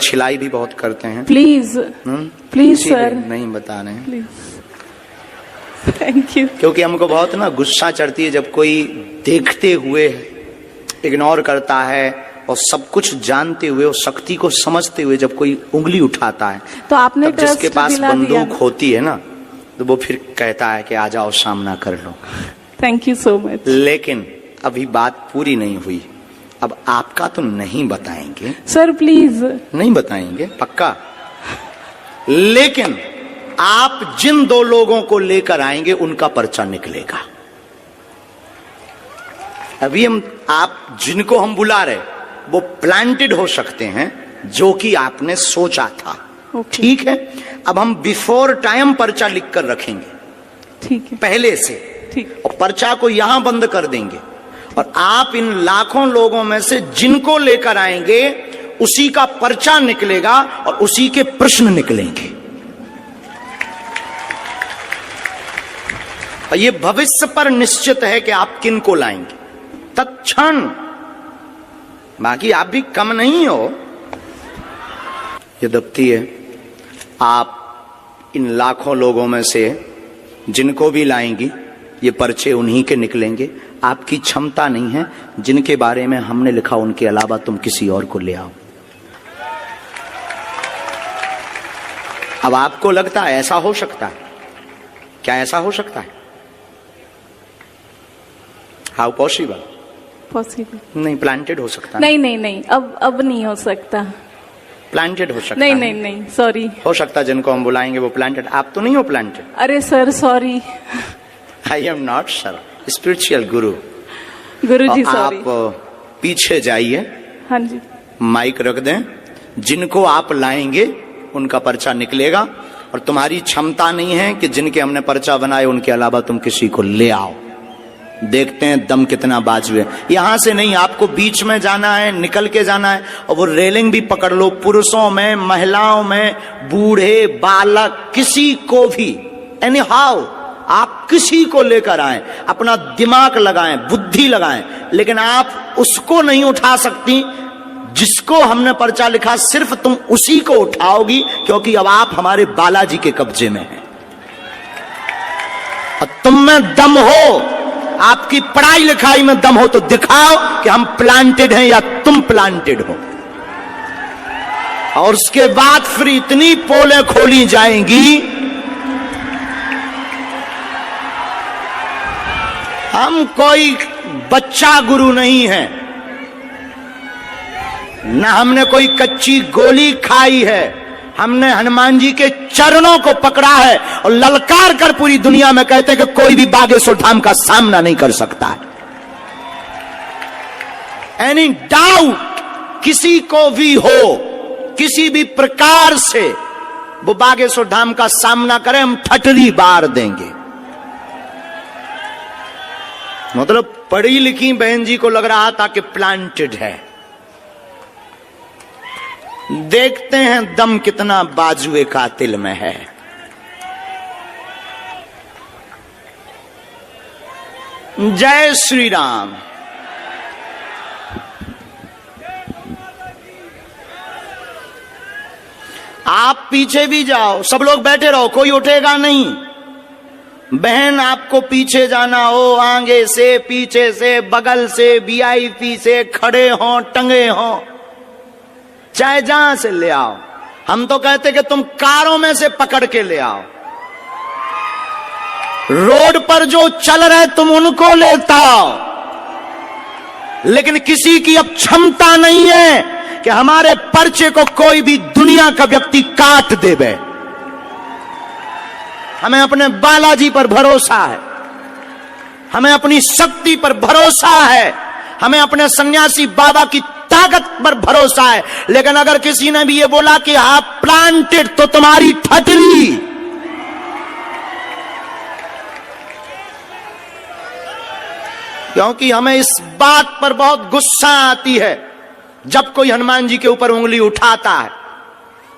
छिलाई भी बहुत करते हैं। प्लीज प्लीज सर, नहीं बता रहे हैं प्लीज, थैंक यू। क्योंकि हमको बहुत ना गुस्सा चढ़ती है जब कोई देखते हुए इग्नोर करता है और सब कुछ जानते हुए और शक्ति को समझते हुए जब कोई उंगली उठाता है, तो आपने तब जिसके ट्रस्ट पास दिला दिया। बंदूक होती है ना, तो वो फिर कहता है कि आ जाओ सामना कर लो। Thank you so much. लेकिन अभी बात पूरी नहीं हुई, अब आपका तो नहीं बताएंगे सर, प्लीज। नहीं बताएंगे पक्का, लेकिन आप जिन 2 लोगों को लेकर आएंगे उनका पर्चा निकलेगा। अभी आप जिनको हम बुला रहे वो प्लांटेड हो सकते हैं, जो कि आपने सोचा था। ठीक है, अब हम बिफोर टाइम पर्चा लिख कर रखेंगे, ठीक है, पहले से, ठीक, और पर्चा को यहां बंद कर देंगे, और आप इन लाखों लोगों में से जिनको लेकर आएंगे उसी का पर्चा निकलेगा और उसी के प्रश्न निकलेंगे। और ये भविष्य पर निश्चित है कि आप किन को लाएंगे तत्क्षण, बाकी आप भी कम नहीं हो। ये दफ्ती है, आप इन लाखों लोगों में से जिनको भी लाएंगी ये पर्चे उन्हीं के निकलेंगे। आपकी क्षमता नहीं है, जिनके बारे में हमने लिखा उनके अलावा तुम किसी और को ले आओ। अब आपको लगता है ऐसा हो सकता है? क्या ऐसा हो सकता है? How possible? पॉसिबल नहीं, प्लांटेड हो सकता है। नहीं नहीं नहीं, अब नहीं हो सकता। प्लांटेड हो सकता नहीं है। नहीं नहीं, सॉरी। हो सकता है जिनको हम बुलाएंगे वो प्लांटेड। आप तो नहीं हो प्लांटेड। अरे sir, sorry. I am not sir, spiritual Guru. Guruji sorry. आप पीछे जाइए, हाँ जी, माइक रख दें, जिनको आप लाएंगे उनका पर्चा निकलेगा, और तुम्हारी क्षमता नहीं है कि जिनके हमने पर्चा बनाए उनके अलावा तुम किसी को ले आओ। देखते हैं दम कितना बाजू है। यहां से नहीं, आपको बीच में जाना है, निकल के जाना है, और वो रेलिंग भी पकड़ लो। पुरुषों में, महिलाओं में, बूढ़े, बालक, किसी को भी, एनी हाउ आप किसी को लेकर आए, अपना दिमाग लगाएं, बुद्धि लगाएं, लेकिन आप उसको नहीं उठा सकती जिसको हमने पर्चा लिखा। सिर्फ तुम उसी को उठाओगी, क्योंकि अब आप हमारे बालाजी के कब्जे में हैं और तुम में दम हो। आपकी पढ़ाई लिखाई में दम हो तो दिखाओ कि हम प्लांटेड हैं या तुम प्लांटेड हो, और उसके बाद फिर इतनी पोलें खोली जाएंगी। हम कोई बच्चा गुरु नहीं है, न हमने कोई कच्ची गोली खाई है। हमने हनुमान जी के चरणों को पकड़ा है और ललकार कर पूरी दुनिया में कहते हैं कि कोई भी बागेश्वर धाम का सामना नहीं कर सकता है। एनी डाउट किसी को भी हो, किसी भी प्रकार से वो बागेश्वर धाम का सामना करे, हम ठटरी बार देंगे। मतलब पढ़ी लिखी बहन जी को लग रहा था कि प्लांटेड है। देखते हैं दम कितना बाजुए कातिल में है। जय श्री राम। आप पीछे भी जाओ, सब लोग बैठे रहो, कोई उठेगा नहीं। बहन आपको पीछे जाना हो, आगे से, पीछे से, बगल से, वीआईपी से, खड़े हो, टंगे हो, चाहे जहां से ले आओ। हम तो कहते कि तुम कारों में से पकड़ के ले आओ। रोड पर जो चल रहे तुम उनको लेता आओ, लेकिन किसी की अब क्षमता नहीं है कि हमारे पर्चे को कोई भी दुनिया का व्यक्ति काट देवे। हमें अपने बालाजी पर भरोसा है, हमें अपनी शक्ति पर भरोसा है, हमें अपने सन्यासी बाबा की ताकत पर भरोसा है। लेकिन अगर किसी ने भी ये बोला कि आप प्लांटेड, तो तुम्हारी ठटरी। क्योंकि हमें इस बात पर बहुत गुस्सा आती है जब कोई हनुमान जी के ऊपर उंगली उठाता है।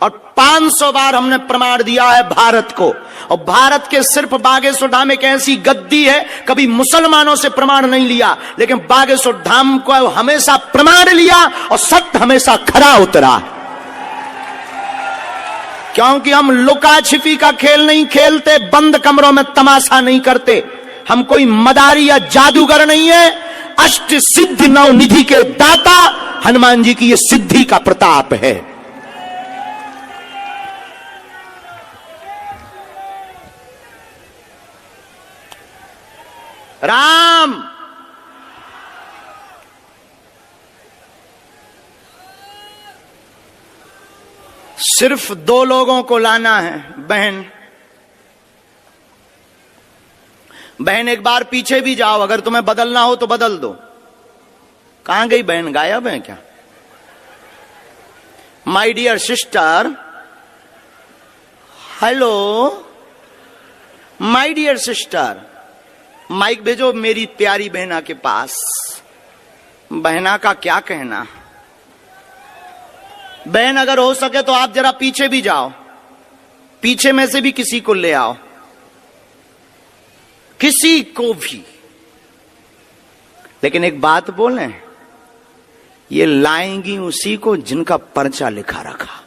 और 500 बार हमने प्रमाण दिया है भारत को, और भारत के सिर्फ बागेश्वर धाम एक ऐसी गद्दी है, कभी मुसलमानों से प्रमाण नहीं लिया, लेकिन बागेश्वर धाम को हमेशा प्रमाण लिया और सत्य हमेशा खरा उतरा। क्योंकि हम लुका छिपी का खेल नहीं खेलते, बंद कमरों में तमाशा नहीं करते, हम कोई मदारी या जादूगर नहीं है। अष्ट सिद्धि नव निधि के दाता हनुमान जी की ये सिद्धि का प्रताप है। राम सिर्फ दो लोगों को लाना है। बहन बहन एक बार पीछे भी जाओ, अगर तुम्हें बदलना हो तो बदल दो। कहां गई बहन, गायब है क्या? My dear sister, hello my dear sister, mike भेजो मेरी प्यारी बहना के पास। बहना का क्या कहना। बहन अगर हो सके तो आप जरा पीछे भी जाओ, पीछे में से भी किसी को ले आओ, किसी को भी। लेकिन एक बात बोलें, ये लाएंगी उसी को जिनका पर्चा लिखा रखा।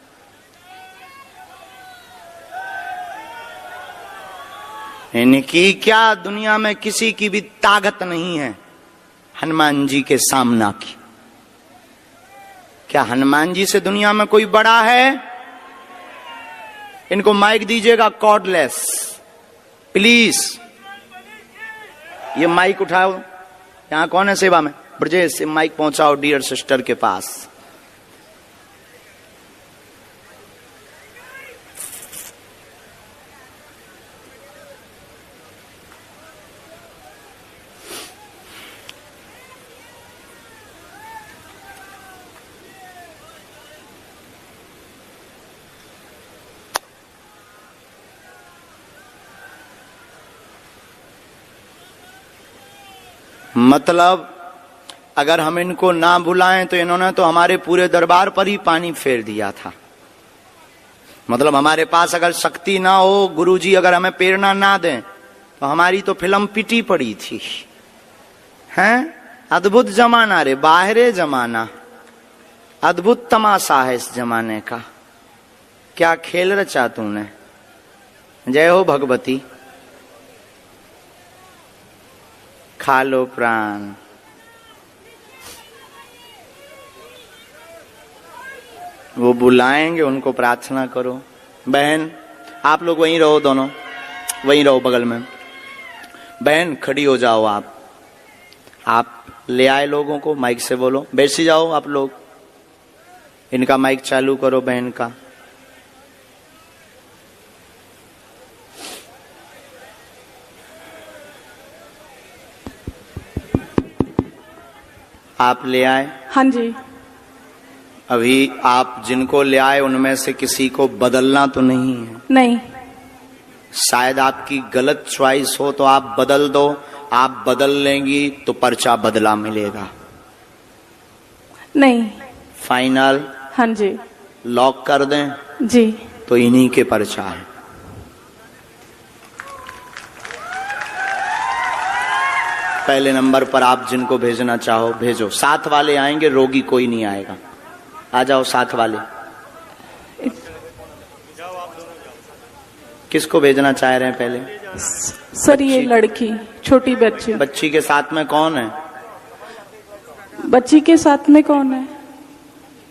इनकी क्या दुनिया में किसी की भी ताकत नहीं है हनुमान जी के सामना की। क्या हनुमान जी से दुनिया में कोई बड़ा है? इनको माइक दीजिएगा कॉर्डलेस प्लीज। ये माइक उठाओ, यहां कौन है सेवा में? ब्रजेश से माइक पहुंचाओ डियर सिस्टर के पास। मतलब अगर हम इनको ना बुलाएं तो इन्होंने तो हमारे पूरे दरबार पर ही पानी फेर दिया था। मतलब हमारे पास अगर शक्ति ना हो, गुरुजी अगर हमें प्रेरणा ना दें तो हमारी तो फिल्म पिटी पड़ी थी। हैं? अद्भुत जमाना रे, बाहरे जमाना, अद्भुत तमाशा है इस जमाने का। क्या खेल रचा तूने। जय हो भगवती। खा लो प्राण। वो बुलाएंगे, उनको प्रार्थना करो। बहन आप लोग वहीं रहो, दोनों वहीं रहो बगल में। बहन खड़ी हो जाओ। आप ले आए लोगों को, माइक से बोलो। बैठ जाओ आप लोग, इनका माइक चालू करो बहन का। आप ले आए? हाँ जी। अभी आप जिनको ले आए उनमें से किसी को बदलना तो नहीं है? नहीं। शायद आपकी गलत चॉइस हो तो आप बदल दो। आप बदल लेंगी तो पर्चा बदला मिलेगा। नहीं। फाइनल? हाँ जी। लॉक कर दें? जी। तो इन्हीं के पर्चा है। पहले नंबर पर आप जिनको भेजना चाहो भेजो। साथ वाले आएंगे, रोगी कोई नहीं आएगा। आ जाओ साथ वाले। किसको भेजना चाह रहे हैं पहले? सर ये लड़की, छोटी बच्ची। बच्ची के साथ में कौन है? बच्ची के साथ में कौन है?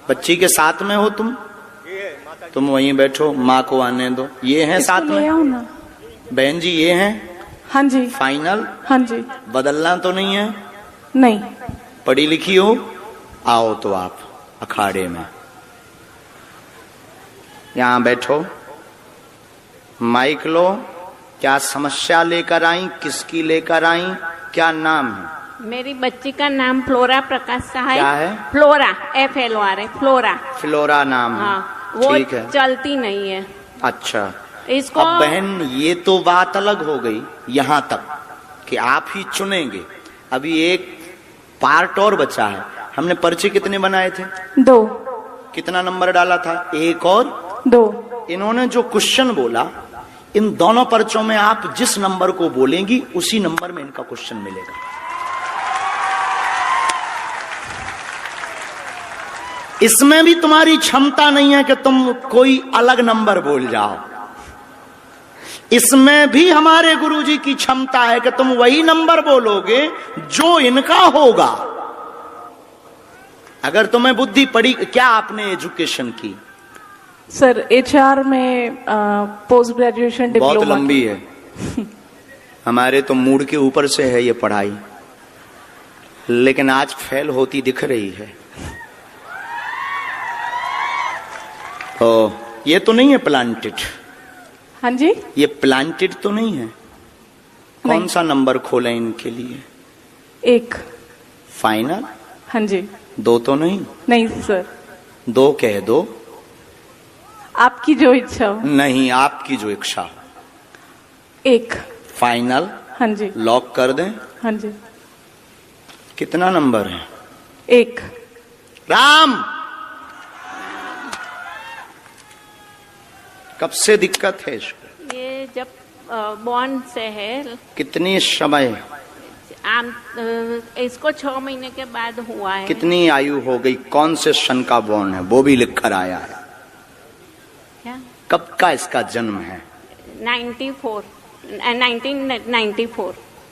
बच्ची के साथ में हो तुम? तुम वहीं बैठो, माँ को आने दो। ये हैं साथ में? ना बहन जी ये हैं? हाँ जी। फाइनल? हाँ जी। बदलना तो नहीं है? नहीं। पढ़ी लिखी हो? आओ तो आप अखाड़े में यहां बैठो। माइक लो। क्या समस्या लेकर आई? किसकी लेकर आई? क्या नाम है? मेरी बच्ची का नाम फ्लोरा प्रकाश सहाय। क्या है? फ्लोरा, FLORA है, फ्लोरा। फ्लोरा नाम है। हाँ, वो ठीक है। चलती नहीं है। अच्छा, इसको अब बहन ये तो बात अलग हो गई यहां तक कि आप ही चुनेंगे। अभी एक पार्ट और बचा है। हमने पर्चे कितने बनाए थे? 2। कितना नंबर डाला था? 1 और 2। इन्होंने जो क्वेश्चन बोला, इन दोनों पर्चों में आप जिस नंबर को बोलेंगी उसी नंबर में इनका क्वेश्चन मिलेगा। इसमें भी तुम्हारी क्षमता नहीं है कि तुम कोई अलग नंबर बोल जाओ। इसमें भी हमारे गुरुजी की क्षमता है कि तुम वही नंबर बोलोगे जो इनका होगा। अगर तुम्हें बुद्धि पड़ी, क्या आपने एजुकेशन की? सर HR में पोस्ट ग्रेजुएशन डिप्लोमा। बहुत लंबी है। हमारे तो मूड के ऊपर से है ये पढ़ाई, लेकिन आज फेल होती दिख रही है। तो ये तो नहीं है प्लांटेड? हाँ जी, ये प्लांटेड तो नहीं है? कौन सा नंबर खोले इनके लिए? 1। फाइनल? हाँ जी। 2 तो नहीं? नहीं सर। 2 कह दो। आपकी जो इच्छा हो। नहीं, आपकी जो इच्छा हो। 1। फाइनल? हाँ जी। लॉक कर दें? हाँ जी। कितना नंबर है? 1। राम, कब से दिक्कत है इसको? ये जब बॉर्न से है। कितनी समय? इसको 6 महीने के बाद हुआ है। कितनी आयु हो गई? कौन से सन का बॉर्न है वो भी लिख कर आया है? क्या? कब का इसका जन्म है? 1994।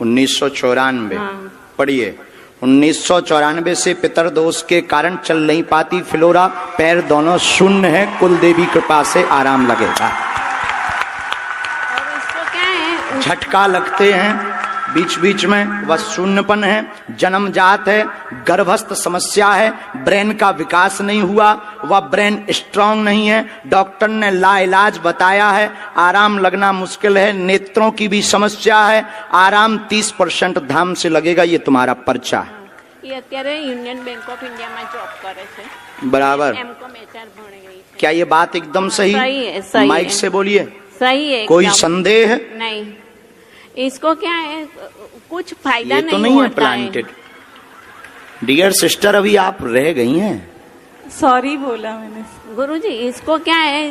1994। हाँ। पढ़िए। 1994 से पितर दोष के कारण चल नहीं पाती फ्लोरा, पैर दोनों शून्य है, कुल देवी कृपा से आराम लगेगा। और इसको क्या है? झटका लगते हैं बीच बीच में, वह शून्यपन है, जन्मजात है, गर्भस्थ समस्या है, ब्रेन का विकास नहीं हुआ, वह ब्रेन स्ट्रांग नहीं है, डॉक्टर ने लाइलाज बताया है, आराम लगना मुश्किल है, नेत्रों की भी समस्या है, आराम 30% धाम से लगेगा। ये तुम्हारा पर्चा है। ये અત્યારે યુનિયન બેંક ઓફ ઇન્ડિયામાં જોબ કરે છે। बराबर। એમકોમ HR ભણી રહી છે। क्या ये बात एकदम सही? सही है, सही माइक है। से बोलिए। सही है। कोई एकदम। संदेह? नहीं। इसको क्या है, कुछ फायदा ये नहीं तो नहीं है होता प्लांटेड। डियर सिस्टर, अभी आप रह गई हैं। सॉरी बोला मैंने। गुरुजी, इसको क्या है,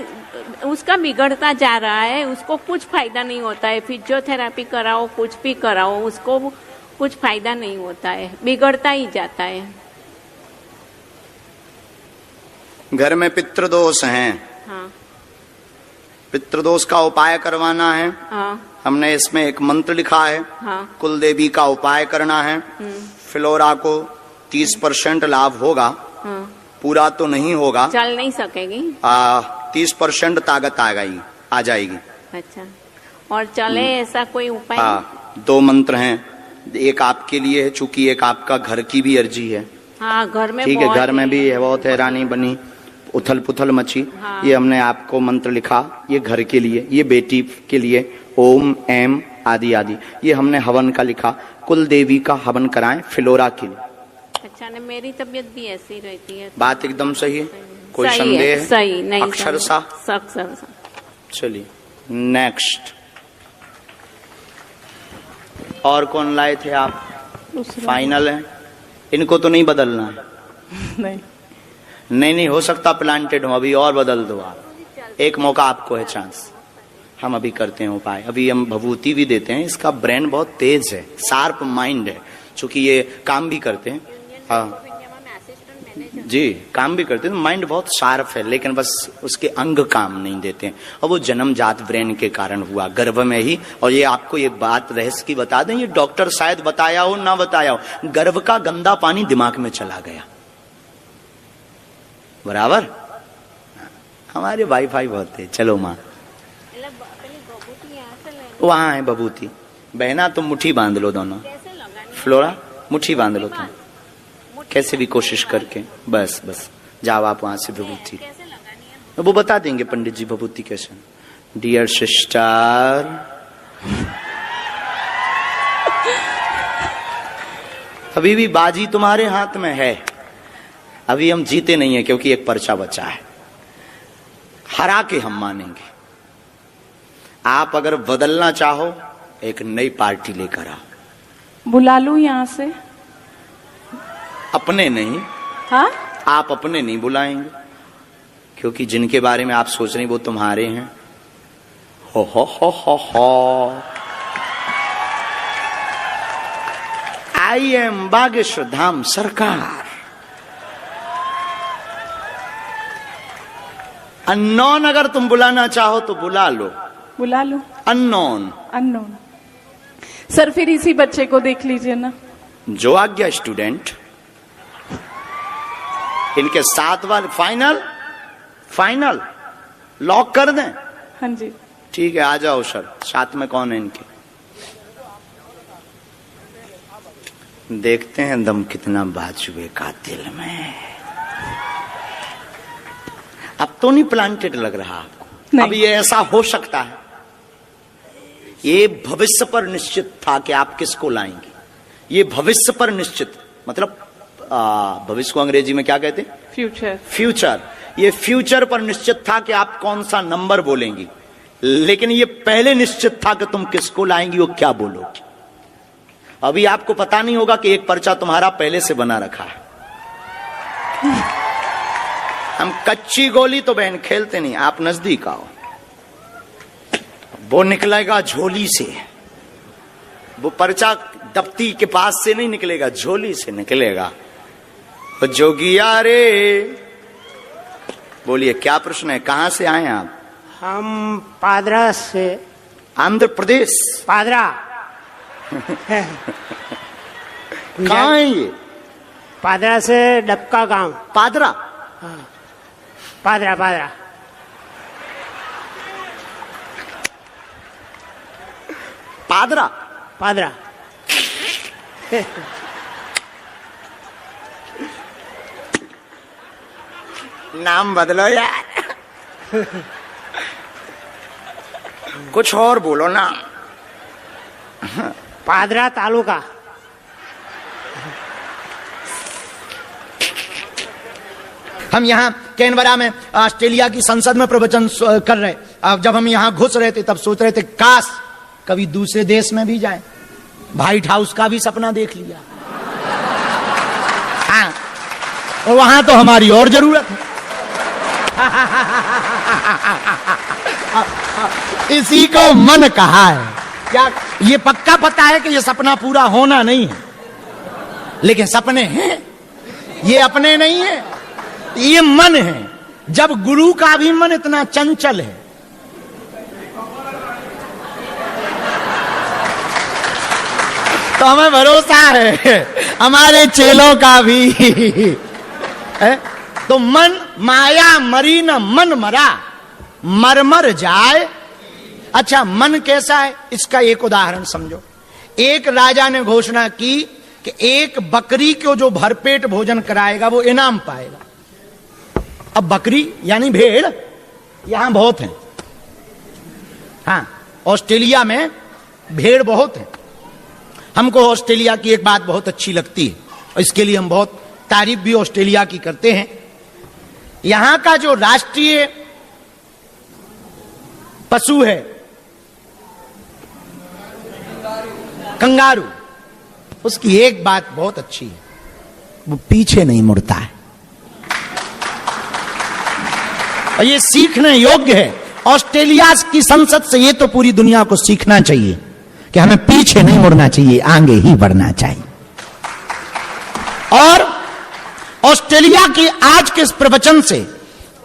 उसका बिगड़ता जा रहा है, उसको कुछ फायदा नहीं होता है। फिजियोथेरापी कराओ, कुछ भी कराओ, उसको कुछ फायदा नहीं होता है, बिगड़ता ही जाता है। घर में पितृदोष हैं। हाँ। पितृदोष का उपाय करवाना है। हाँ। हमने इसमें एक मंत्र लिखा है। हाँ। कुल देवी का उपाय करना है। फ्लोरा को 30% लाभ होगा। हाँ। पूरा तो नहीं होगा। चल नहीं सकेगी। 30% ताकत आ जाएगी। अच्छा। और चले ऐसा कोई उपाय? हाँ, 2 मंत्र हैं। एक आपके लिए है, चूंकि एक आपका घर की भी अर्जी है। हाँ, घर में ठीक है, बहुत घर में भी है, बहुत हैरानी बनी, उथल पुथल मची। हाँ। ये हमने आपको मंत्र लिखा, ये घर के लिए, ये बेटी के लिए, ओम एम आदि आदि। ये हमने हवन का लिखा, कुल देवी का हवन कराएं फ्लोरा के लिए। अच्छा, ने मेरी तबीयत भी ऐसी रहती है। बात एकदम सही है, कोई सही संदेह है? सही नहीं। अक्षर सा। अक्षर सा। चलिए नेक्स्ट। और कौन लाए थे आप? फाइनल है, इनको तो नहीं बदलना है। नहीं। नहीं हो सकता प्लांटेड हो, अभी और बदल दो आप। एक मौका आपको है, चांस। हम अभी करते हैं उपाय। अभी हम भभूति भी देते हैं। इसका ब्रेन बहुत तेज है, शार्प माइंड है, क्योंकि ये काम भी करते हैं। हाँ जी, काम भी करते हैं, माइंड बहुत शार्प है, लेकिन बस उसके अंग काम नहीं देते हैं, और वो जन्मजात ब्रेन के कारण हुआ, गर्भ में ही। और ये आपको ये बात रहस्य की बता दें, ये डॉक्टर शायद बताया हो ना बताया हो, गर्भ का गंदा पानी दिमाग में चला गया। बराबर। हमारे वाईफाई बहुत है। चलो माँ, वहां है बबूती। बहना तुम मुट्ठी बांध लो दोनों। फ्लोरा मुट्ठी बांध लो तुम, कैसे भी कोशिश करके। बस बस जाओ आप वहां से विभूति, वो बता देंगे पंडित जी विभूति कैसे। डियर सिस्टर, अभी भी बाजी तुम्हारे हाथ में है। अभी हम जीते नहीं है, क्योंकि एक पर्चा बचा है। हरा के हम मानेंगे। आप अगर बदलना चाहो, एक नई पार्टी लेकर आओ। बुला लूं यहाँ से? अपने नहीं। हाँ, आप अपने नहीं बुलाएंगे, क्योंकि जिनके बारे में आप सोच रहे हैं वो तुम्हारे हैं। हो। आई एम बागेश्वर धाम सरकार। अननोन अगर तुम बुलाना चाहो तो बुला लो, बुला लो। अननोन। अननोन। सर फिर इसी बच्चे को देख लीजिए ना। जो आज्ञा स्टूडेंट। इनके 7 वाले फाइनल, फाइनल लॉक कर दें। हाँ जी। ठीक है, आ जाओ सर। साथ में कौन है इनके? देखते हैं दम कितना बाजुए का दिल में। अब तो नहीं प्लांटेड लग रहा आपको? नहीं। अब ये ऐसा हो सकता है, ये भविष्य पर निश्चित था कि आप किसको लाएंगे। ये भविष्य पर निश्चित, मतलब भविष्य को अंग्रेजी में क्या कहते हैं? फ्यूचर। फ्यूचर। ये फ्यूचर पर निश्चित था कि आप कौन सा नंबर बोलेंगी, लेकिन ये पहले निश्चित था कि तुम किसको लाएंगी और क्या बोलोगी। अभी आपको पता नहीं होगा कि एक पर्चा तुम्हारा पहले से बना रखा है। हम कच्ची गोली तो बहन खेलते नहीं, आप नजदीक आओ। वो निकलेगा झोली से, वो पर्चा दफ्ती के पास से नहीं निकलेगा, झोली से निकलेगा। तो जोगिया रे, बोलिए क्या प्रश्न है, कहां से आए आप? हम पादरा से। आंध्र प्रदेश? पादरा। कहाँ है ये? पादरा से डबका गांव। पादरा? हाँ, पादरा पादरा। पादरा? पादरा। नाम बदलो यार। कुछ और बोलो ना। पादरा तालुका। हम यहाँ कैनबरा में ऑस्ट्रेलिया की संसद में प्रवचन कर रहे। अब जब हम यहाँ घुस रहे थे तब सोच रहे थे काश कभी दूसरे देश में भी जाएं। व्हाइट हाउस का भी सपना देख लिया। हाँ, और वहां तो हमारी और जरूरत है। इसी को मन कहा है। क्या ये पक्का पता है कि ये सपना पूरा होना नहीं है, लेकिन सपने हैं, ये अपने नहीं है, ये मन है। जब गुरु का भी मन इतना चंचल है, तो हमें भरोसा है हमारे चेलों का भी है। तो मन माया मरी न मन मरा, मर जाए। अच्छा, मन कैसा है इसका एक उदाहरण समझो। एक राजा ने घोषणा की कि एक बकरी को जो भरपेट भोजन कराएगा वो इनाम पाएगा। अब बकरी यानी भेड़ यहां बहुत है। हाँ, ऑस्ट्रेलिया में भेड़ बहुत है। हमको ऑस्ट्रेलिया की एक बात बहुत अच्छी लगती है और इसके लिए हम बहुत तारीफ भी ऑस्ट्रेलिया की करते हैं। यहां का जो राष्ट्रीय पशु है कंगारू, उसकी एक बात बहुत अच्छी है, वो पीछे नहीं मुड़ता है। और ये सीखने योग्य है। ऑस्ट्रेलिया की संसद से ये तो पूरी दुनिया को सीखना चाहिए कि हमें पीछे नहीं मुड़ना चाहिए, आगे ही बढ़ना चाहिए। और ऑस्ट्रेलिया के आज के इस प्रवचन से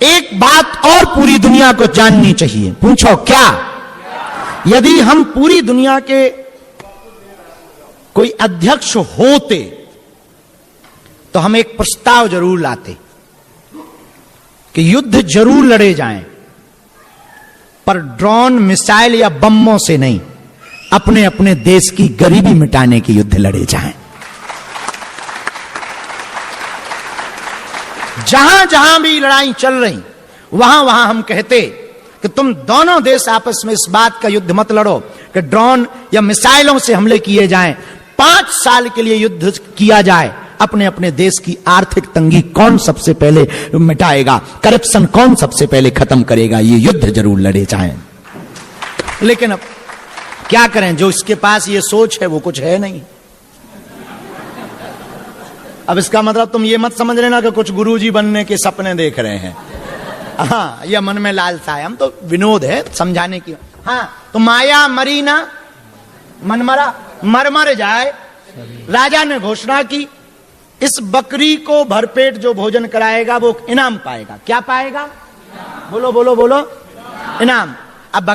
एक बात और पूरी दुनिया को जाननी चाहिए। पूछो क्या? यदि हम पूरी दुनिया के कोई अध्यक्ष होते तो हम एक प्रस्ताव जरूर लाते कि युद्ध जरूर लड़े जाएं, पर ड्रोन, मिसाइल या बमों से नहीं, अपने अपने देश की गरीबी मिटाने के युद्ध लड़े जाएं। जहां जहां भी लड़ाई चल रही वहां वहां हम कहते कि तुम दोनों देश आपस में इस बात का युद्ध मत लड़ो कि ड्रोन या मिसाइलों से हमले किए जाएं। 5 साल के लिए युद्ध किया जाए। अपने अपने देश की आर्थिक तंगी कौन सबसे पहले मिटाएगा, करप्शन कौन सबसे पहले खत्म करेगा, ये युद्ध जरूर लड़े जाएं। लेकिन अब क्या करें, जो इसके पास ये सोच है वो कुछ है नहीं। अब इसका मतलब तुम ये मत समझ लेना कि कुछ गुरुजी बनने के सपने देख रहे हैं। हाँ, यह मन में लालसा है, हम तो विनोद है समझाने की। हाँ, तो माया मरी ना मन मरा, मर जाए। राजा ने घोषणा की इस बकरी को भरपेट जो भोजन कराएगा वो इनाम पाएगा। क्या पाएगा? बोलो बोलो बोलो, इनाम। अब